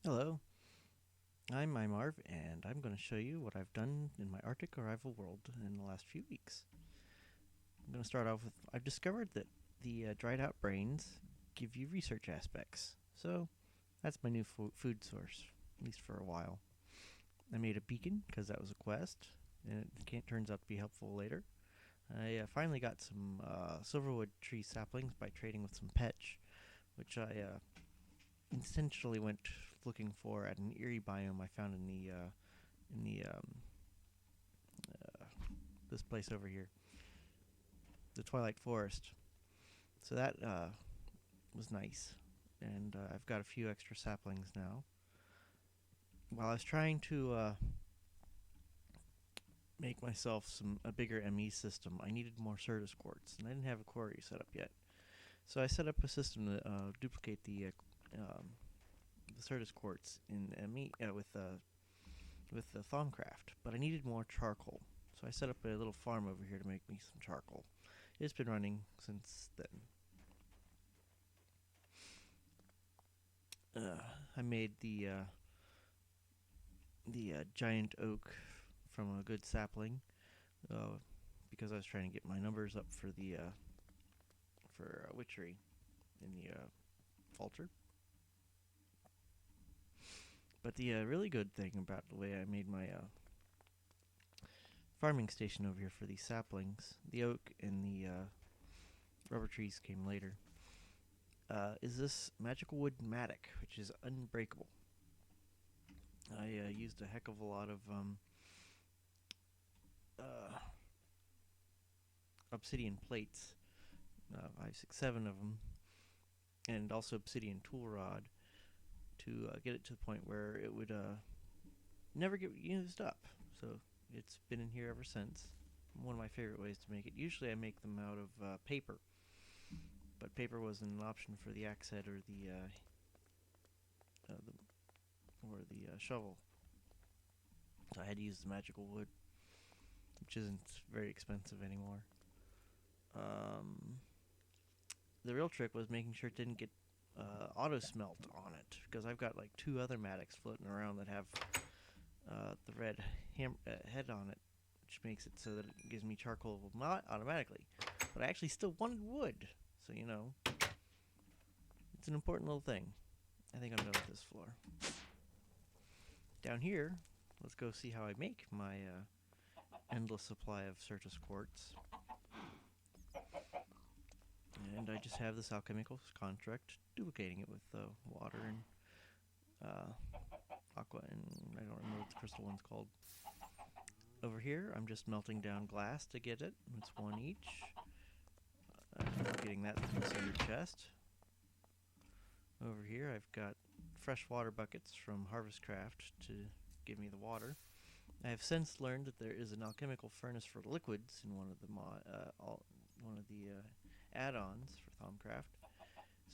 Hello, I'm Marv, and I'm going to show you what I've done in my Arctic arrival world in the last few weeks. I'm going to start off with I've discovered that the dried out brains give you research aspects, so that's my new food source, at least for a while. I made a beacon because that was a quest, and it turns out to be helpful later. I finally got some silverwood tree saplings by trading with some petch, which I intentionally went looking for at an eerie biome I found in the uh, this place over here, the Twilight Forest. So that was nice, and I've got a few extra saplings now. While I was trying to make myself a bigger ME system, I needed more Certus quartz, and I didn't have a quarry set up yet. So I set up a system to duplicate the Certus quartz in ME with the Thaumcraft, but I needed more charcoal. So I set up a little farm over here to make me some charcoal. It's been running since then. Uh, I made the giant oak from a good sapling uh, because I was trying to get my numbers up for the for witchery in the altar. But the really good thing about the way I made my farming station over here for these saplings, the oak and the rubber trees came later, is this magical wood mattock, which is unbreakable. I used a heck of a lot of uh, obsidian plates, five, six, seven of them, and also obsidian tool rod to get it to the point where it would never get used up. So it's been in here ever since. One of my favorite ways to make it. Usually I make them out of paper, but paper wasn't an option for the axe head or the shovel. So I had to use the magical wood, which isn't very expensive anymore. Um, the real trick was making sure it didn't get auto smelt on it, because I've got like two other mattocks floating around that have the red head on it, which makes it so that it gives me charcoal automatically. But I actually still wanted wood, so it's an important little thing. I think I'm done with this floor. Down here, let's go see how I make my endless supply of Certus quartz. And I just have this alchemical construct, duplicating it with water and aqua, and I don't remember what the crystal one's called. Over here, I'm just melting down glass to get it. It's one each. Getting that from the center chest. Over here, I've got fresh water buckets from Harvestcraft to give me the water. I have since learned that there is an alchemical furnace for liquids in one of the add-ons for Thaumcraft.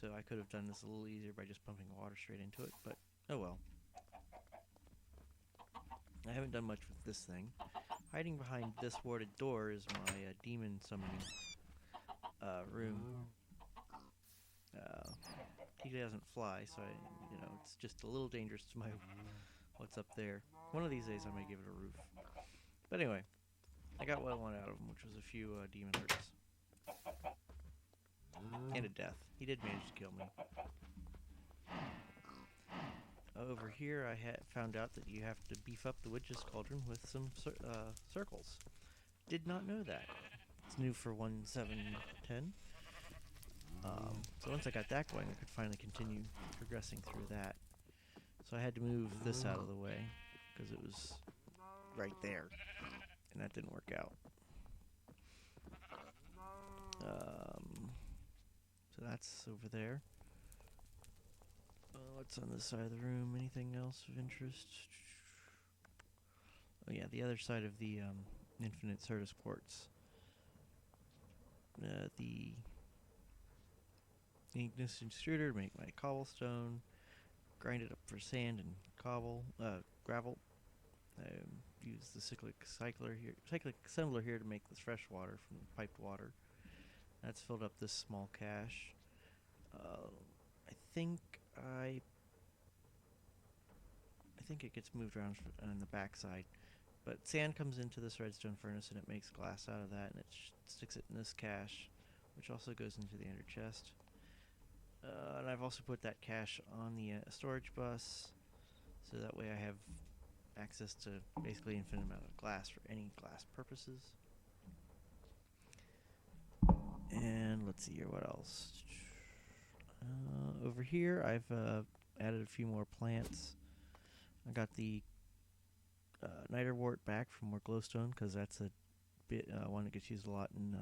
So I could have done this a little easier by just pumping water straight into it, but oh well. I haven't done much with this thing. Hiding behind this warded door is my demon summoning room. Uh, he doesn't fly, so it's just a little dangerous to my what's up there. One of these days I may give it a roof. But anyway, I got what I wanted out of him, which was a few demon hearts and a death. He did manage to kill me. Over here, I found out that you have to beef up the witch's cauldron with some circles. Did not know that. It's new for 1.7.10. So once I got that going, I could finally continue progressing through that. So I had to move this out of the way because it was right there, and that didn't work out. So that's over there. What's on this side of the room? Anything else of interest? Oh yeah, the other side of the infinite Certus quartz. The Ignis extruder to make my cobblestone. Grind it up for sand and gravel. Use the cyclic assembler here to make this fresh water from the piped water. That's filled up this small cache. I think I think it gets moved around on the back side. But sand comes into this redstone furnace and it makes glass out of that, and it sticks it in this cache, which also goes into the ender chest. And I've also put that cache on the storage bus, so that way I have access to basically infinite amount of glass for any glass purposes. And let's see here, what else? Over here, I've added a few more plants. I got the niter wort back from more glowstone, because that's a bit one that gets used a lot in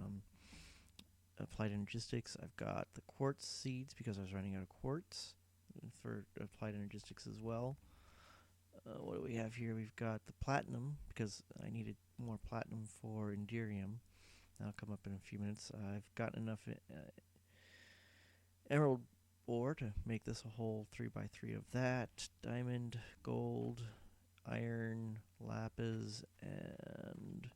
applied energistics. I've got the quartz seeds because I was running out of quartz for applied energistics as well. What do we have here? We've got the platinum because I needed more platinum for Enderium. That'll come up in a few minutes. I've got enough emerald ore to make this a whole 3x3 of that. Diamond, gold, iron, lapis, and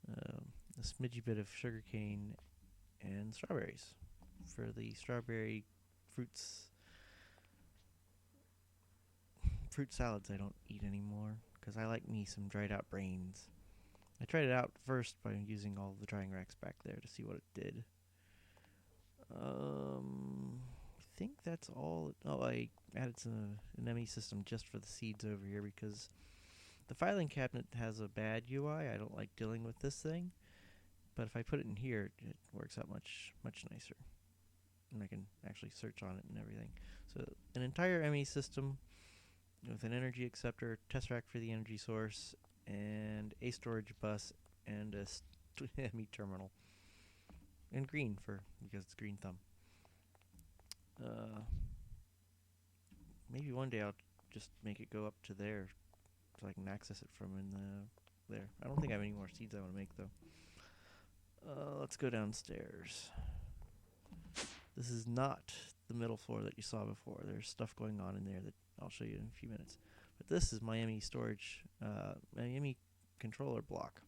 a smidgy bit of sugarcane and strawberries for the strawberry fruit salads I don't eat anymore because I like me some dried out brains. I tried it out first by using all the drying racks back there to see what it did. I think that's all. Oh, I added an ME system just for the seeds over here because the filing cabinet has a bad UI. I don't like dealing with this thing. But if I put it in here, it works out much nicer. And I can actually search on it and everything. So an entire ME system with an energy acceptor, tesseract for the energy source, and a storage bus, and a ME terminal. And green because it's green thumb. Maybe one day I'll just make it go up to there so I can access it from in there. I don't think I have any more seeds I want to make though. Let's go downstairs. This is not the middle floor that you saw before. There's stuff going on in there that I'll show you in a few minutes. But this is my ME storage, my ME controller block.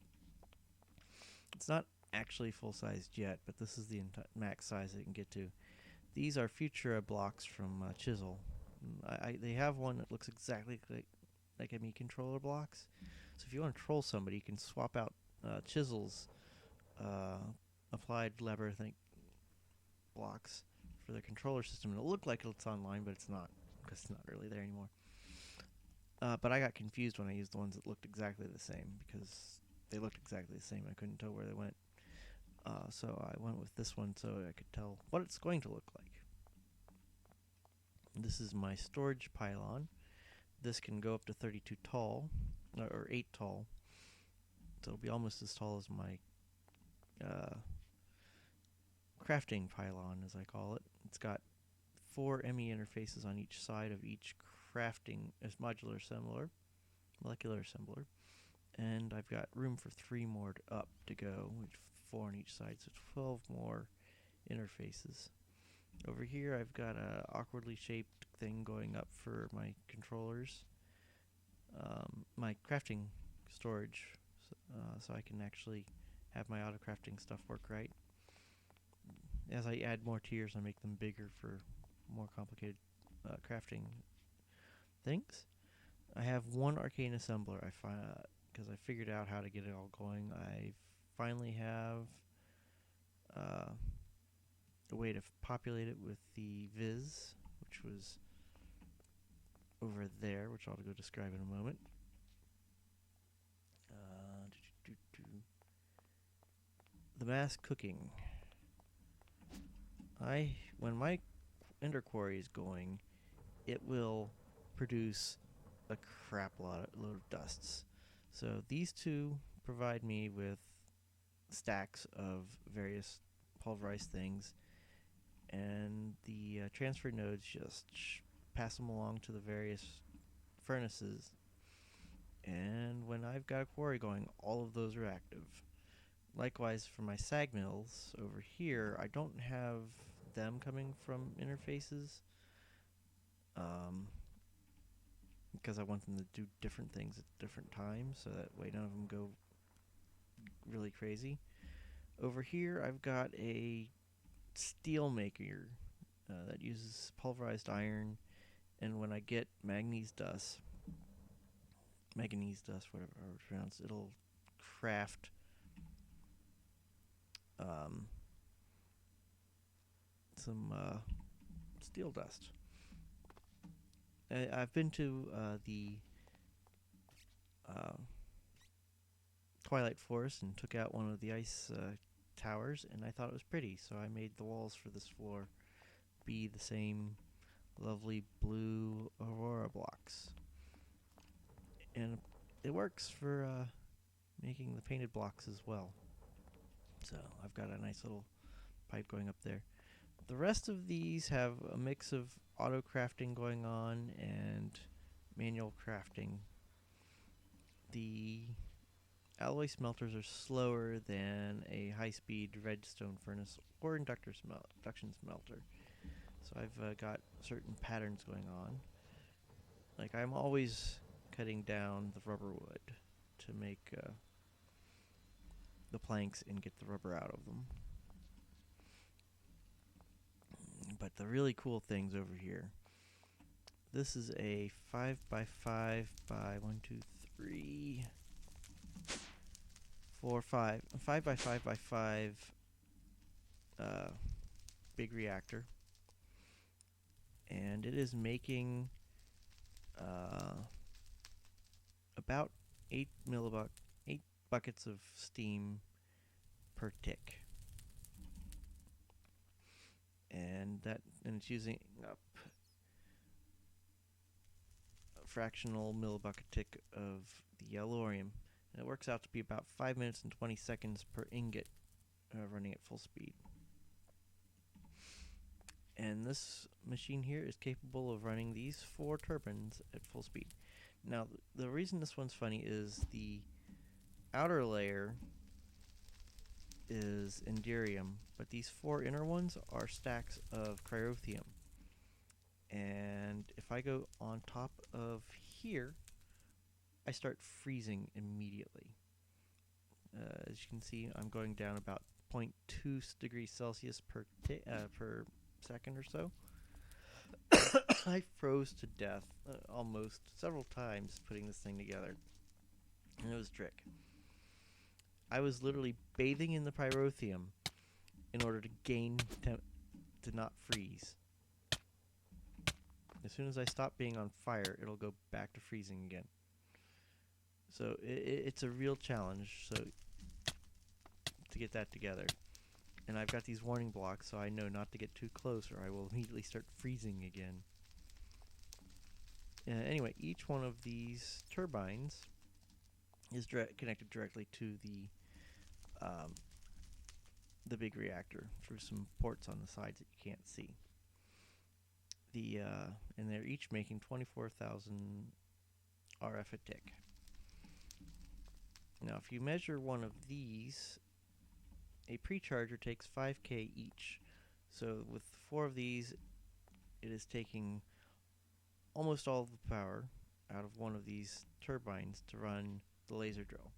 It's not actually full-sized yet, but this is the max size it can get to. These are Futura blocks from Chisel. They have one that looks exactly like ME controller blocks. So if you want to troll somebody, you can swap out Chisel's applied labyrinthine blocks for the controller system. It'll look like it's online, but it's not, because it's not really there anymore. But I got confused when I used the ones that looked exactly the same, because they looked exactly the same. I couldn't tell where they went. So I went with this one so I could tell what it's going to look like. This is my storage pylon. This can go up to 32 tall, or 8 tall. So it'll be almost as tall as my crafting pylon, as I call it. It's got 4 ME interfaces on each side of each crafting modular assembler, molecular assembler, and I've got room for 3 more up to go, with 4 on each side, so 12 more interfaces. Over here I've got a awkwardly shaped thing going up for my controllers, my crafting storage, so I can actually have my auto crafting stuff work right. As I add more tiers, I make them bigger for more complicated crafting things. I have one arcane assembler. Because I figured out how to get it all going. I finally have a way to populate it with the viz, which was over there, which I'll go describe in a moment. The mass cooking. When my ender quarry is going, it will produce a crap load of dusts. So these two provide me with stacks of various pulverized things, and the transfer nodes just pass them along to the various furnaces. And when I've got a quarry going, all of those are active. Likewise, for my sag mills over here, I don't have them coming from interfaces because I want them to do different things at different times, so that way none of them go really crazy. Over here, I've got a steel maker that uses pulverized iron, and when I get manganese dust, manganese dust, whatever it's pronounced. It'll craft some steel dust. I've been to the Twilight Forest and took out one of the ice towers, and I thought it was pretty, so I made the walls for this floor be the same lovely blue aurora blocks. And it works for making the painted blocks as well. So I've got a nice little pipe going up there. The rest of these have a mix of auto crafting going on and manual crafting. The alloy smelters are slower than a high-speed redstone furnace or induction smelter. So I've got certain patterns going on. Like I'm always cutting down the rubber wood to make the planks and get the rubber out of them. But the really cool things over here. This is a 5x5 by 1, 2, 3, 4, 5. A 5x5 by 5 big reactor. And it is making about 8 buckets of steam per tick. And it's using up a fractional millibucket tick of the yellorium. And it works out to be about 5 minutes and 20 seconds per ingot running at full speed. And this machine here is capable of running these 4 turbines at full speed. Now, the reason this one's funny is the outer layer is Enderium, but these 4 inner ones are stacks of Cryotheum. And if I go on top of here, I start freezing immediately. As you can see, I'm going down about 0.2 degrees Celsius per second or so. I froze to death almost several times putting this thing together. And it was a trick. I was literally bathing in the pyrotheum in order to gain to not freeze. As soon as I stop being on fire, it'll go back to freezing again. So it's a real challenge to get that together. And I've got these warning blocks, so I know not to get too close or I will immediately start freezing again. Anyway, each one of these turbines is connected directly to the big reactor through some ports on the sides that you can't see. And they're each making 24,000 RF a tick. Now, if you measure one of these, a precharger takes 5K each. So with 4 of these, it is taking almost all of the power out of one of these turbines to run the laser drill.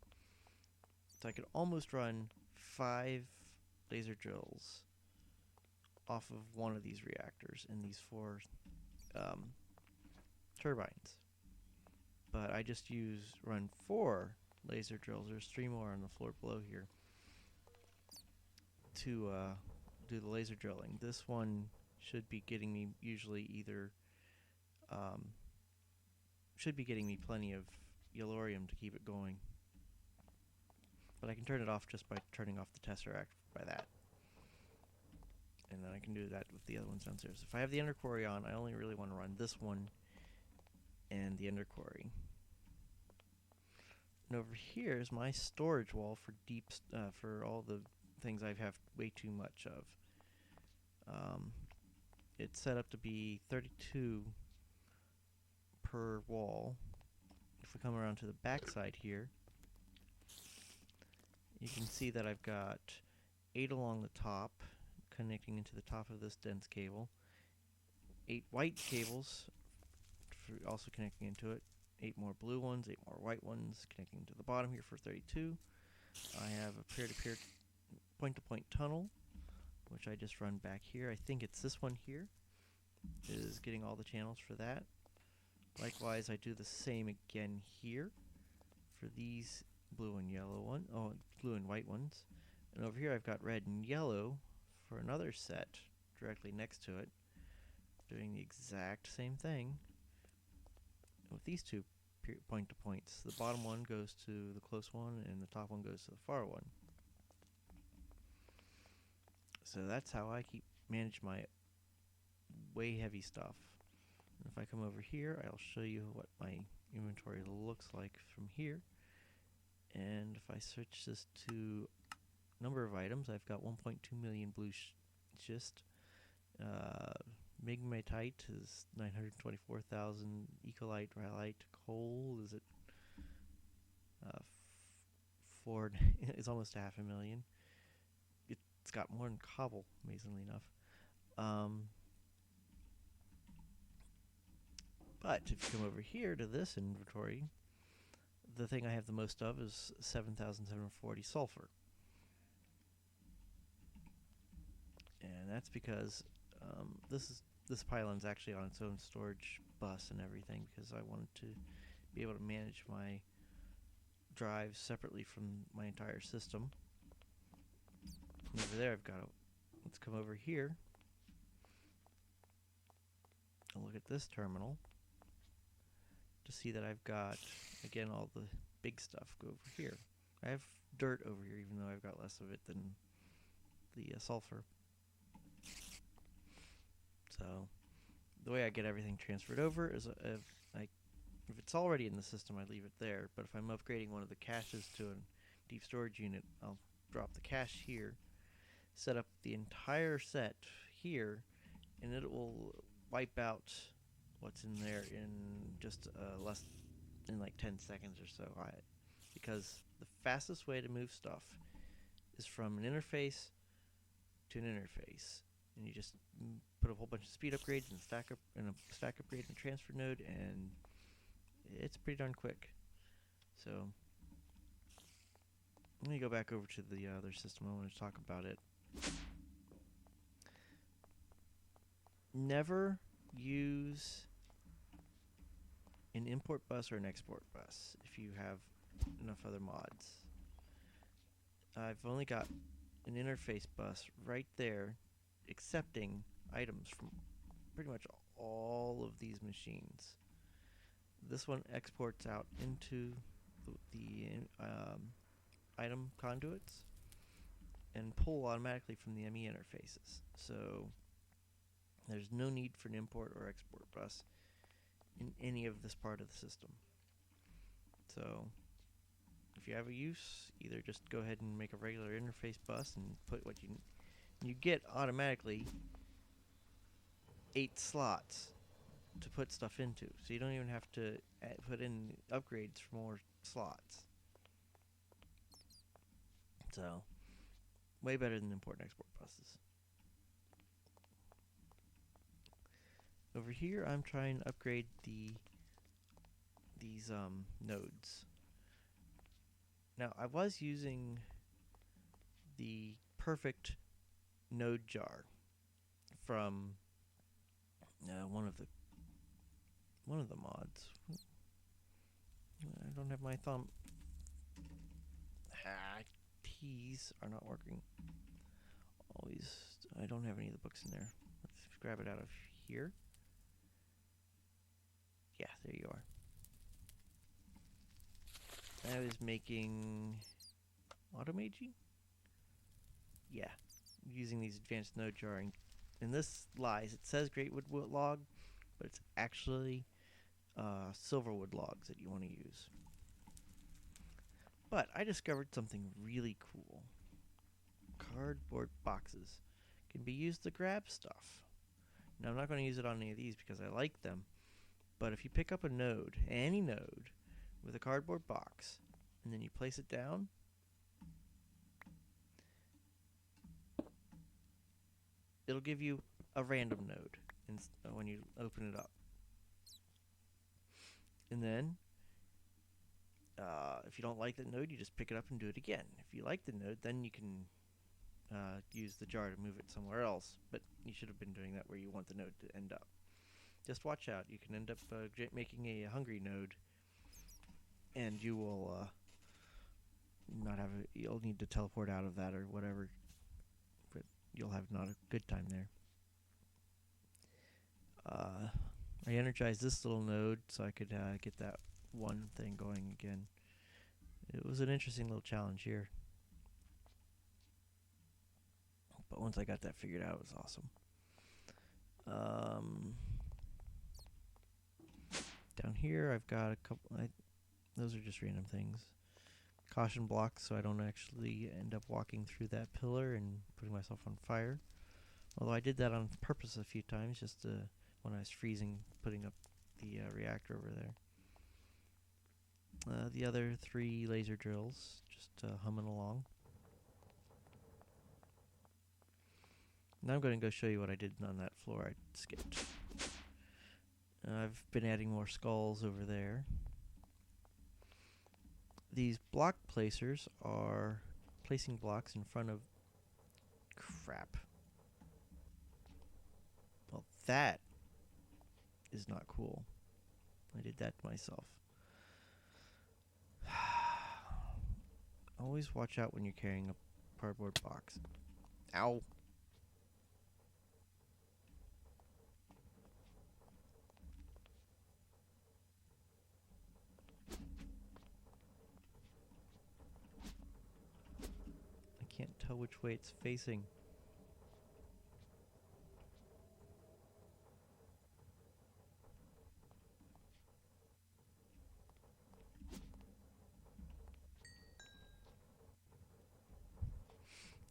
So I could almost run 5 laser drills off of one of these reactors in these 4 turbines. But I just run 4 laser drills. There's 3 more on the floor below here to do the laser drilling. This one should be getting me should be getting me plenty of yellorium to keep it going. But I can turn it off just by turning off the tesseract by that. And then I can do that with the other ones downstairs. If I have the underquarry on, I only really want to run this one and the underquarry. And over here is my storage wall for for all the things I have way too much of. It's set up to be 32 per wall. If we come around to the back side here, you can see that I've got 8 along the top connecting into the top of this dense cable, 8 white cables also connecting into it, 8 more blue ones, 8 more white ones connecting to the bottom here for 32. I have a peer-to-peer point-to-point tunnel, which I just run back here. I think it's this one here is getting all the channels for that. Likewise, I do the same again here. for these blue and yellow blue and white ones. And over here I've got red and yellow for another set directly next to it, doing the exact same thing with these two point to points. The bottom one goes to the close one and the top one goes to the far one. So that's how I manage my way heavy stuff. And if I come over here, I'll show you what my inventory looks like from here. And if I switch this to number of items, I've got 1.2 million blue schist. Migmatite is 924,000. Ecolite, rhyolite, coal is at Ford is almost 500,000. It's got more than cobble, amazingly enough. But if you come over here to this inventory, the thing I have the most of is 7,740 sulfur. And that's because this pylon's actually on its own storage bus and everything, because I wanted to be able to manage my drives separately from my entire system. And over there I've got let's come over here and look at this terminal to see that I've got, again, all the big stuff go over here. I have dirt over here, even though I've got less of it than the sulfur. So the way I get everything transferred over is if it's already in the system, I leave it there. But if I'm upgrading one of the caches to a deep storage unit, I'll drop the cache here, set up the entire set here, and it will wipe out what's in there in just in like 10 seconds or so. Because the fastest way to move stuff is from an interface to an interface, and you just put a whole bunch of speed upgrades and a stack upgrade and transfer node, and it's pretty darn quick. So let me go back over to the other system. I want to talk about it. Never use an import bus or an export bus if you have enough other mods. I've only got an interface bus right there accepting items from pretty much all of these machines. This one exports out into the item conduits and pull automatically from the ME interfaces. So there's no need for an import or export bus in any of this part of the system. So if you have a use, either just go ahead and make a regular interface bus and put what you get automatically 8 slots to put stuff into, so you don't even have to put in upgrades for more slots. So way better than import and export buses. Over here I'm trying to upgrade these nodes. Now I was using the perfect node jar from one of the mods. I don't have my thumb. Keys are not working. I don't have any of the books in there. Let's grab it out of here. Yeah, there you are. I was making Automagi? Yeah, using these advanced node jarring. And this lies. It says Greatwood log, but it's actually Silverwood logs that you want to use. But I discovered something really cool. Cardboard boxes can be used to grab stuff. Now I'm not going to use it on any of these because I like them. But if you pick up a node, any node, with a cardboard box, and then you place it down, it'll give you a random node when you open it up. And then, if you don't like the node, you just pick it up and do it again. If you like the node, then you can use the jar to move it somewhere else. But you should have been doing that where you want the node to end up. Just watch out. You can end up making a hungry node, and you will not have you'll need to teleport out of that or whatever, but you'll have not a good time there. I energized this little node so I could get that one thing going again. It was an interesting little challenge here, but once I got that figured out, it was awesome. Down here, I've got a couple. Those are just random things. Caution blocks, so I don't actually end up walking through that pillar and putting myself on fire. Although I did that on purpose a few times, just when I was freezing, putting up the reactor over there. The other 3 laser drills, just humming along. Now I'm going to go show you what I did on that floor I skipped. I've been adding more skulls over there. These block placers are placing blocks in front of... Crap. Well, that is not cool. I did that to myself. Always watch out when you're carrying a cardboard box. Ow. I can't tell which way it's facing.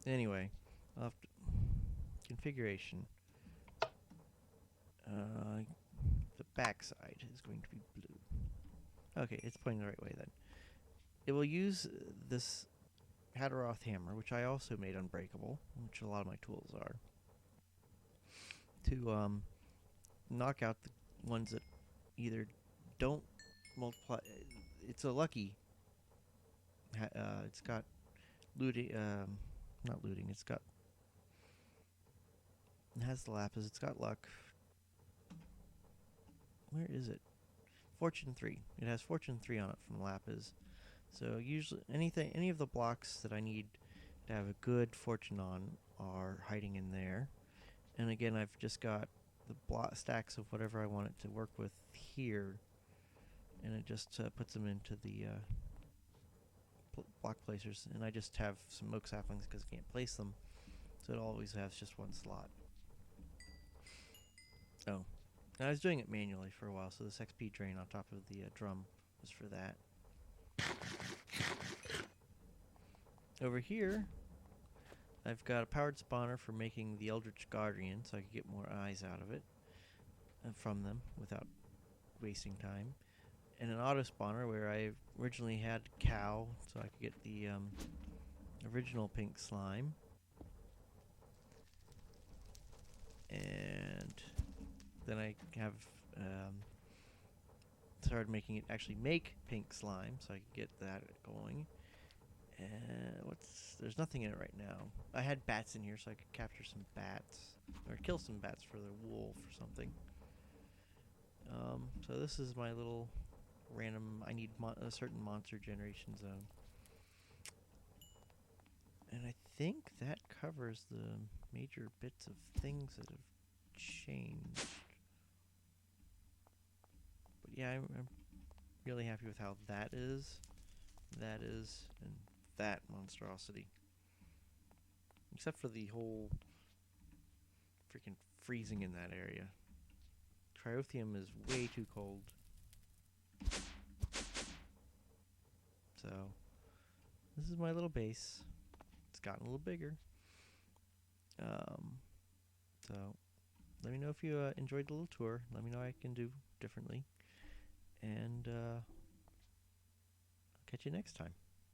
Anyway, configuration. The back side is going to be blue. Okay, it's pointing the right way then. It will use this Hadaroth hammer, which I also made unbreakable, which a lot of my tools are, to knock out the ones that either don't multiply. It's a lucky. It's got looting. Not looting. It has the lapis. It's got luck. Where is it? Fortune 3. It has Fortune 3 on it from lapis. So usually any of the blocks that I need to have a good fortune on are hiding in there. And again, I've just got the stacks of whatever I want it to work with here, and it just puts them into the block placers. And I just have some oak saplings because I can't place them, so it always has just one slot. Oh, and I was doing it manually for a while, so this XP drain on top of the drum was for that. Over here, I've got a powered spawner for making the Eldritch Guardian, so I could get more eyes out of it from them without wasting time. And an auto spawner where I originally had cow, so I could get the original pink slime. And then I have started making it actually make pink slime, so I could get that going. And there's nothing in it right now. I had bats in here, so I could capture some bats or kill some bats for the wool for something. So this is my little random. I need a certain monster generation zone, and I think that covers the major bits of things that have changed. But yeah, I'm really happy with how that is, and that monstrosity. Except for the whole freaking freezing in that area. Triothium is way too cold. So, this is my little base. It's gotten a little bigger. So, let me know if you enjoyed the little tour. Let me know what I can do differently. And I'll catch you next time.